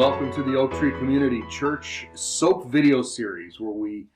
Welcome to the Oak Tree Community Church S.O.A.P video series, where we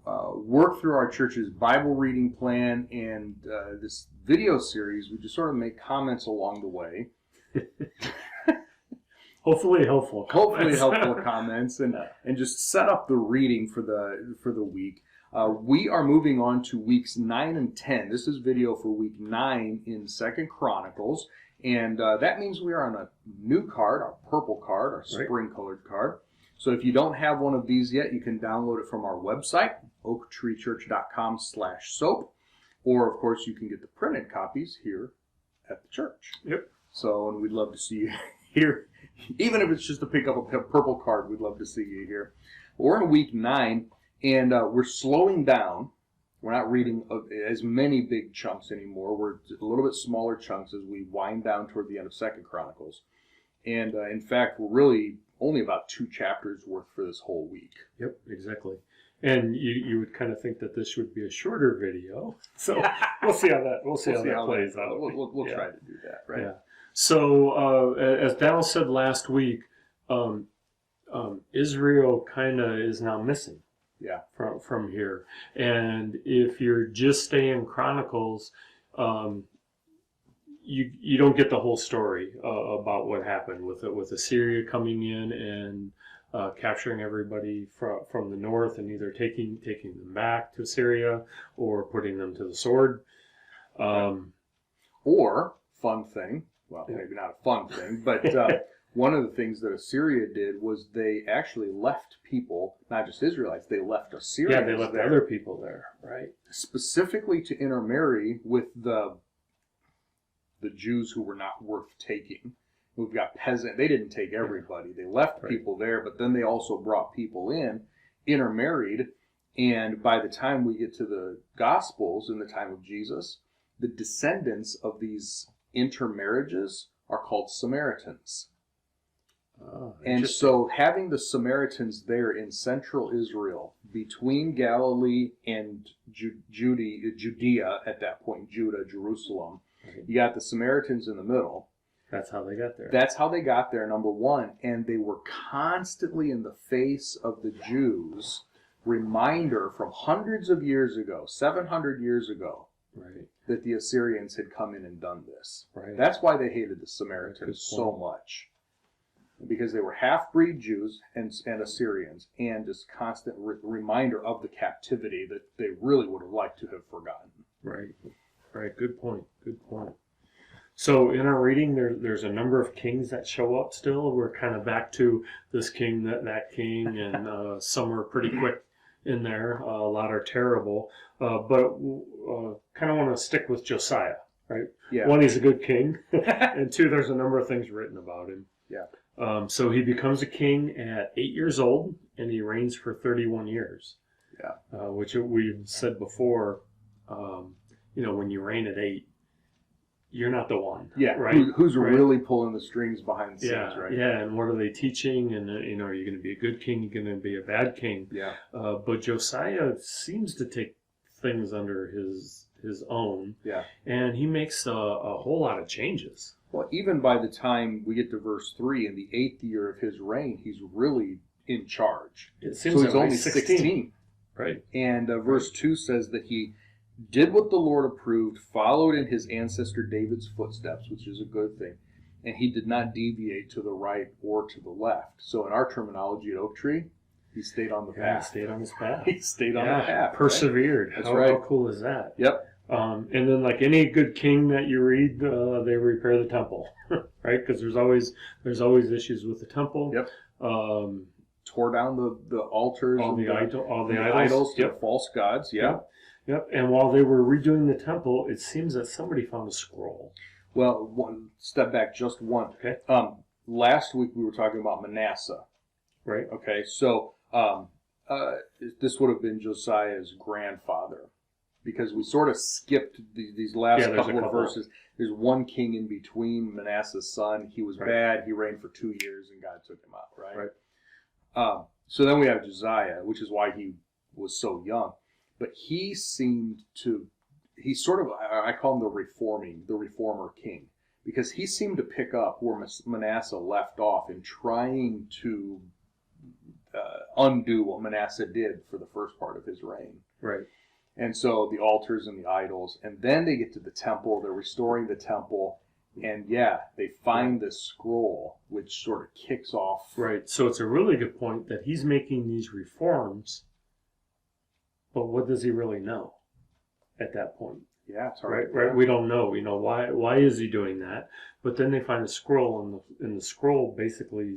work through our church's Bible reading plan, and this video series we just sort of make comments along the way. Hopefully helpful comments and just set up the reading for the week. We are moving on to weeks 9 and 10. This is video for week 9 in 2 Chronicles. And that means we are on a new card, our purple card, our spring-colored card. So if you don't have one of these yet, you can download it from our website, oaktreechurch.com/soap. Or, of course, you can get the printed copies here at the church. Yep. So, and we'd love to see you here. Even if it's just to pick up a purple card, we'd love to see you here. We're in week 9, and we're slowing down. We're not reading as many big chunks anymore. We're a little bit smaller chunks as we wind down toward the end of 2 Chronicles. And in fact, we're really only about 2 chapters worth for this whole week. Yep, exactly. And you would kind of think that this would be a shorter video. So we'll see how that plays out. We'll try to do that, right? Yeah. So as Dal said last week, Israel kind of is now missing. Yeah, from here, and if you're just staying Chronicles, you don't get the whole story about what happened with Assyria coming in and capturing everybody from the north and either taking them back to Assyria or putting them to the sword. Or fun thing, well, maybe not a fun thing, but. One of the things that Assyria did was they actually left people, not just Israelites, they left Assyrians. Yeah, they left other people there, right? Specifically to intermarry with the Jews who were not worth taking. We've got peasant. They didn't take everybody. They left people there, but then they also brought people in, intermarried, and by the time we get to the Gospels in the time of Jesus, the descendants of these intermarriages are called Samaritans. And so having the Samaritans there in central Israel, between Galilee and Judea at that point, Judah, Jerusalem, you got the Samaritans in the middle. That's how they got there. That's how they got there, number one. And they were constantly in the face of the Jews, reminder from hundreds of years ago, 700 years ago, that the Assyrians had come in and done this. Right. That's why they hated the Samaritans so much. Because they were half-breed Jews and Assyrians, and this constant reminder of the captivity that they really would have liked to have forgotten. Right. Good point. So in our reading, there's a number of kings that show up still. We're kind of back to this king, that king, and some are pretty quick in there. A lot are terrible. But kind of want to stick with Josiah, right? Yeah. 1, he's a good king, and 2, there's a number of things written about him. Yeah. So he becomes a king at 8 years old, and he reigns for 31 years. Yeah. Which we've said before, when you reign at 8, you're not the one. Yeah. Right. Who's really pulling the strings behind the scenes, right? Yeah. And what are they teaching? And are you going to be a good king? You're going to be a bad king? Yeah. But Josiah seems to take things under his own. Yeah. And he makes a whole lot of changes. Well, even by the time we get to verse 3, in the 8th year of his reign, he's really in charge. It seems so like he's only 16. Right. And verse 2 says that he did what the Lord approved, followed in his ancestor David's footsteps, which is a good thing, and he did not deviate to the right or to the left. So in our terminology at Oak Tree, he stayed on the path. He stayed on his path. He stayed on the path. Persevered. Right? That's How cool is that? Yep. And then, like any good king that you read, they repair the temple, right? Because there's always issues with the temple. Yep. Tore down the altars, all the idols to false gods. Yeah. Yep. And while they were redoing the temple, it seems that somebody found a scroll. Well, one step back, just one. Okay. Last week we were talking about Manasseh. Right. Okay. So this would have been Josiah's grandfather. Because we sort of skipped these last couple of verses. There's one king in between, Manasseh's son. He was bad. He reigned for 2 years, and God took him out, right? So then we have Josiah, which is why he was so young. But he's sort of, I call him the reformer king. because he seemed to pick up where Manasseh left off in trying to undo what Manasseh did for the first part of his reign. Right. And so the altars and the idols, and then they get to the temple, they're restoring the temple, and they find this scroll, which sort of kicks off. Right. So it's a really good point that he's making these reforms, but what does he really know at that point? Yeah, it's hard. Right. We don't know. Why is he doing that? But then they find a scroll, and the scroll basically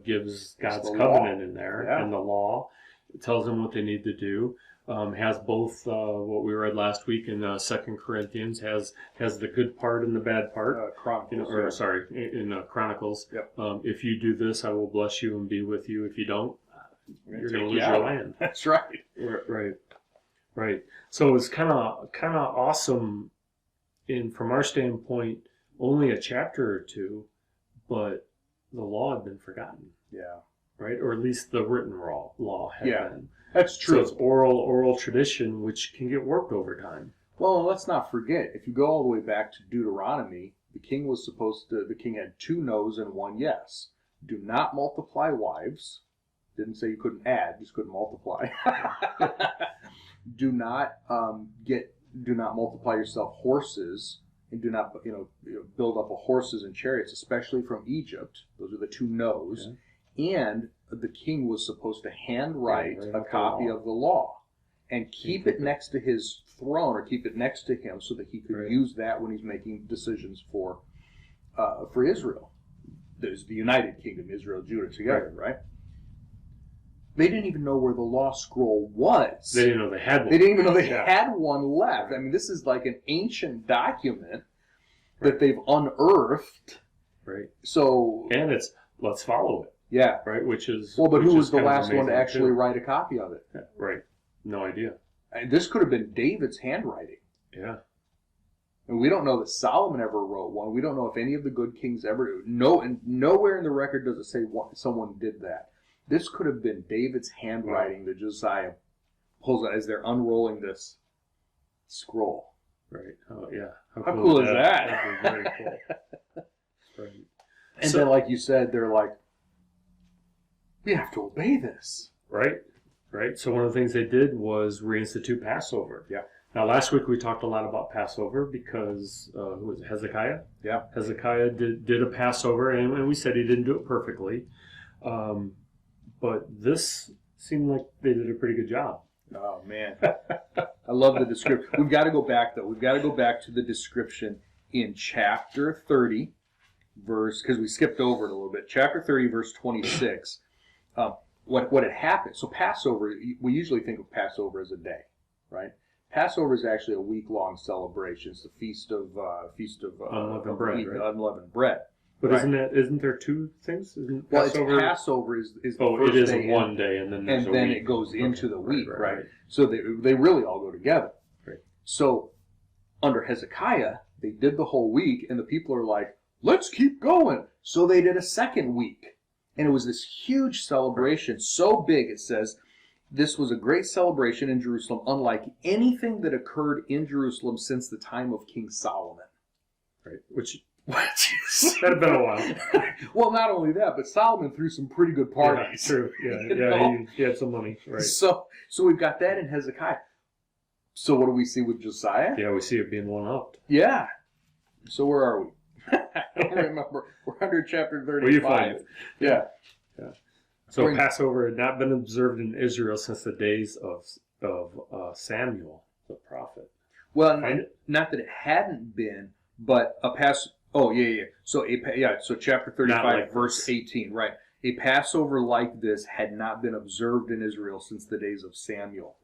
gives God's covenant in there and the law. It tells them what they need to do. Has both what we read last week in 2 Corinthians, has the good part and the bad part. Chronicles. In Chronicles. Yep. If you do this, I will bless you and be with you. If you don't, you're going to lose your land. That's right. Right. So it's kind of awesome. From our standpoint, only a chapter or two, but the law had been forgotten. Yeah. Right, or at least the written law had been. That's true. So it's oral tradition, which can get worked over time. Well, let's not forget, if you go all the way back to Deuteronomy, the king had 2 no's and 1 yes. Do not multiply wives. Didn't say you couldn't add, just couldn't multiply. Do not multiply yourself horses, and do not build up horses and chariots, especially from Egypt. Those are the 2 no's. Yeah. And the king was supposed to handwrite a copy of the law and keep it next to his throne, or keep it next to him, so that he could use that when he's making decisions for Israel. There's the United Kingdom, Israel, Judah together, right? They didn't even know where the law scroll was. They didn't know they had one. They didn't even know they had one left. I mean, this is like an ancient document that they've unearthed. Right. So, and it's let's follow it. Yeah. Right, which is... Well, but who was the last one to actually write a copy of it? Yeah, right. No idea. And this could have been David's handwriting. Yeah. And we don't know that Solomon ever wrote one. We don't know if any of the good kings ever do. No, and nowhere in the record does it say someone did that. This could have been David's handwriting that Josiah pulls out as they're unrolling this scroll. Right. Oh, yeah. How cool is that? That'd be very cool. Right. And then, like you said, they're like, we have to obey this. Right. So one of the things they did was reinstitute Passover. Yeah. Now, last week we talked a lot about Passover because, who was it, Hezekiah? Yeah. Hezekiah did a Passover, and we said he didn't do it perfectly. But this seemed like they did a pretty good job. Oh, man. I love the description. We've got to go back, though. We've got to go back to the description in chapter 30, because we skipped over it a little bit. Chapter 30, verse 26. What had happened. So Passover, we usually think of Passover as a day, right? Passover is actually a week-long celebration. It's the feast of unleavened bread. But isn't there 2 things? Passover is the first it is day, one day, and then there's and then week. it goes into the week, right? Right. So they really all go together. Right. So under Hezekiah, they did the whole week, and the people are like, let's keep going. So they did a second week. And it was this huge celebration, so big, it says, this was a great celebration in Jerusalem, unlike anything that occurred in Jerusalem since the time of King Solomon. Right. Which that had been a while. Well, not only that, but Solomon threw some pretty good parties. Yeah, true. Yeah, he had some money. Right. So we've got that in Hezekiah. So what do we see with Josiah? Yeah, we see it being one-upped. Yeah. So where are we? I don't remember. We're under chapter 35. Well, you find it. Yeah. So Passover had not been observed in Israel since the days of Samuel, the prophet. Well, not that it hadn't been, but a Passover. Oh, yeah. So so chapter 35, like verse 18, right? A Passover like this had not been observed in Israel since the days of Samuel.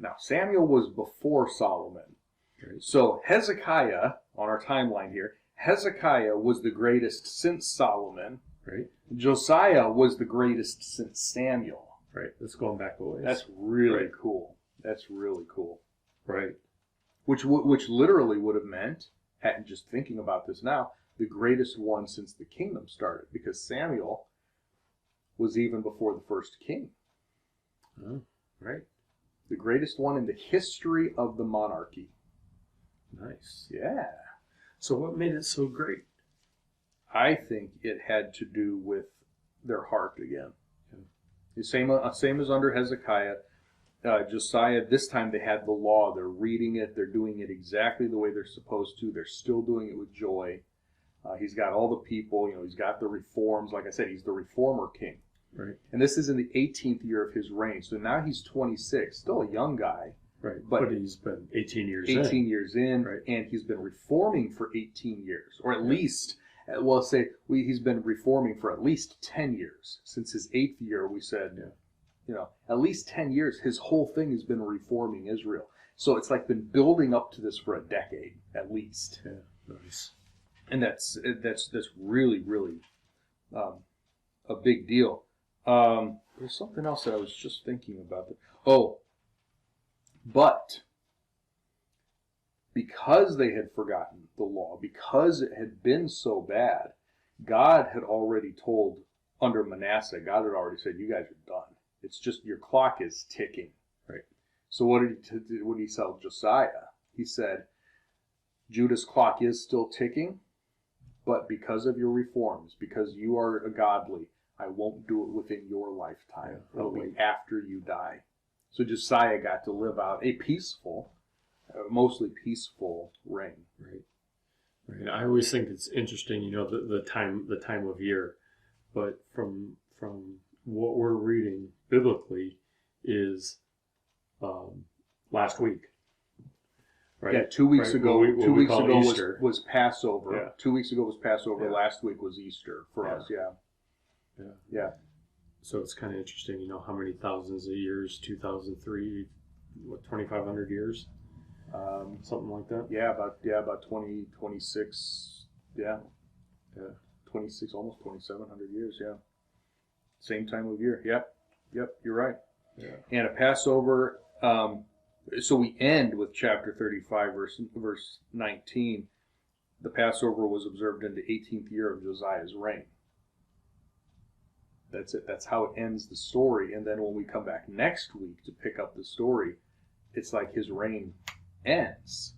Now, Samuel was before Solomon. Right. So Hezekiah, on our timeline here, Hezekiah was the greatest since Solomon. Right. Josiah was the greatest since Samuel. Right. That's going back a ways. That's really cool. That's really cool. Right. Which literally would have meant, just thinking about this now, the greatest one since the kingdom started, because Samuel was even before the first king. Oh, right. The greatest one in the history of the monarchy. Nice. Yeah. So what made it so great? I think it had to do with their heart again. The same as under Hezekiah. Josiah, this time they had the law. They're reading it. They're doing it exactly the way they're supposed to. They're still doing it with joy. He's got all the people. He's got the reforms. Like I said, he's the reformer king. Right. And this is in the 18th year of his reign. So now he's 26, still a young guy. Right. But he's been 18 years 18 years in, right. And he's been reforming for 18 years, or at least, well, he's been reforming for at least 10 years. Since his 8th year, we said, at least 10 years, his whole thing has been reforming Israel. So it's like been building up to this for a decade, at least. Yeah, nice. And that's really, really a big deal. There's something else that I was just thinking about. But because they had forgotten the law, because it had been so bad, God had already told, under Manasseh, God had already said, you guys are done. It's just your clock is ticking. Right. So what did he tell Josiah? He said, Judah's clock is still ticking, but because of your reforms, because you are a godly, I won't do it within your lifetime. It'll be after you die. So Josiah got to live out a peaceful, mostly peaceful reign. Right. Right. I always think it's interesting, the time of year, but from what we're reading biblically is last week. Right. Yeah, 2 weeks ago. Two weeks ago was Passover. Yeah. 2 weeks ago was Passover. Yeah. Last week was Easter for us. Yeah. So it's kind of interesting, how many thousands of years? 2003, 2,500 years, something like that. About 26. Yeah. 26, almost 2,700 years. Yeah. Same time of year. Yep. You're right. Yeah. And a Passover. So we end with chapter 35, verse 19. The Passover was observed in the 18th year of Josiah's reign. That's it. That's how it ends the story. And then when we come back next week to pick up the story, it's like his reign ends,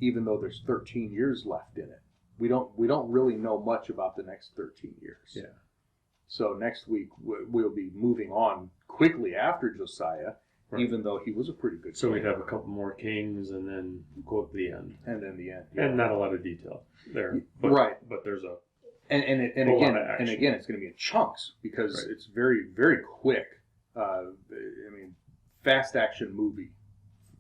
even though there's 13 years left in it. We don't really know much about the next 13 years. Yeah. So next week we'll be moving on quickly after Josiah, right. Even though he was a pretty good king. So we'd have a couple more kings and then quote the end. And then the end. Yeah. And not a lot of detail there. But, right. But there's And again, it's going to be in chunks because right. It's very, very quick. Fast action movie,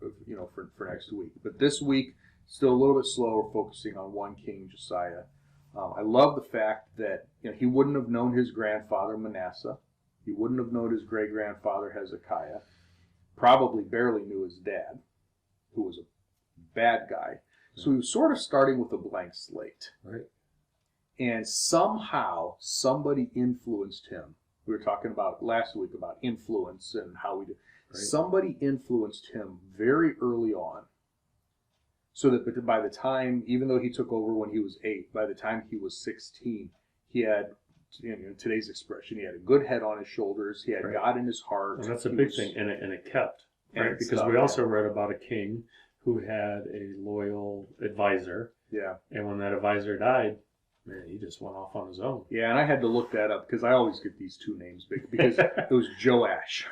for next week. But this week, still a little bit slower, focusing on one king, Josiah. I love the fact that he wouldn't have known his grandfather Manasseh. He wouldn't have known his great grandfather Hezekiah. Probably barely knew his dad, who was a bad guy. So he was sort of starting with a blank slate. Right. And somehow somebody influenced him. We were talking about last week about influence and how we do. Right. Somebody influenced him very early on. So that by the time, even though he took over when he was 8, by the time he was 16, he had, in today's expression, he had a good head on his shoulders. He had right. God in his heart. And that's a big thing, and it kept. Right? Because we also read about a king who had a loyal advisor. Yeah. And when that advisor died, man, he just went off on his own. Yeah, and I had to look that up because I always get these two names because it was Joash.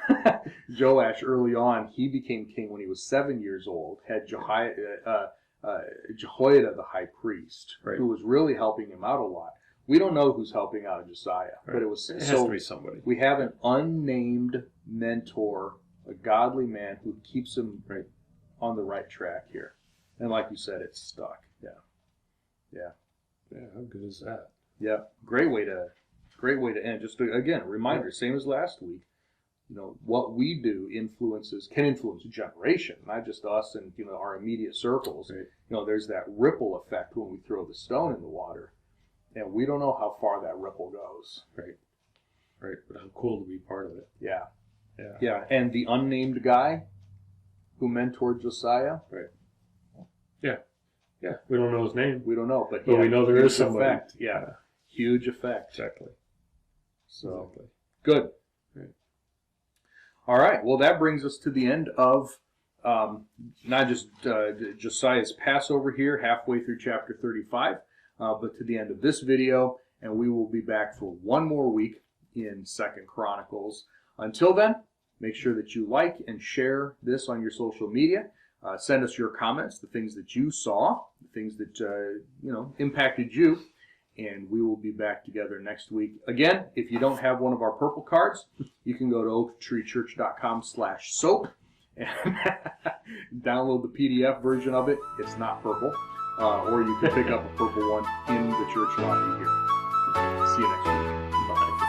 Joash, early on, he became king when he was 7 years old, had Jehoiada the high priest, right. who was really helping him out a lot. We don't know who's helping out Josiah, right. but it has to be somebody. We have an unnamed mentor, a godly man who keeps him right on the right track here. And like you said, it's stuck. Yeah, how good is that? Yeah, great way to end. Just again, a reminder, same as last week. What we do can influence a generation, not just us and our immediate circles. Right. There's that ripple effect when we throw the stone in the water, and we don't know how far that ripple goes. Right. But how cool to be part of it. Yeah. And the unnamed guy who mentored Josiah. Right. Yeah. We don't know his name. We don't know, but we know there is somebody. Effect. Yeah. Huge effect. Exactly. Good. Right. All right. Well, that brings us to the end of not just Josiah's Passover here, halfway through chapter 35, but to the end of this video, and we will be back for one more week in 2nd Chronicles. Until then, make sure that you like and share this on your social media. Send us your comments, the things that you saw, the things that impacted you, and we will be back together next week. Again, if you don't have one of our purple cards, you can go to oaktreechurch.com/soap and download the PDF version of it. It's not purple, or you can pick up a purple one in the church lobby here. See you next week. Bye.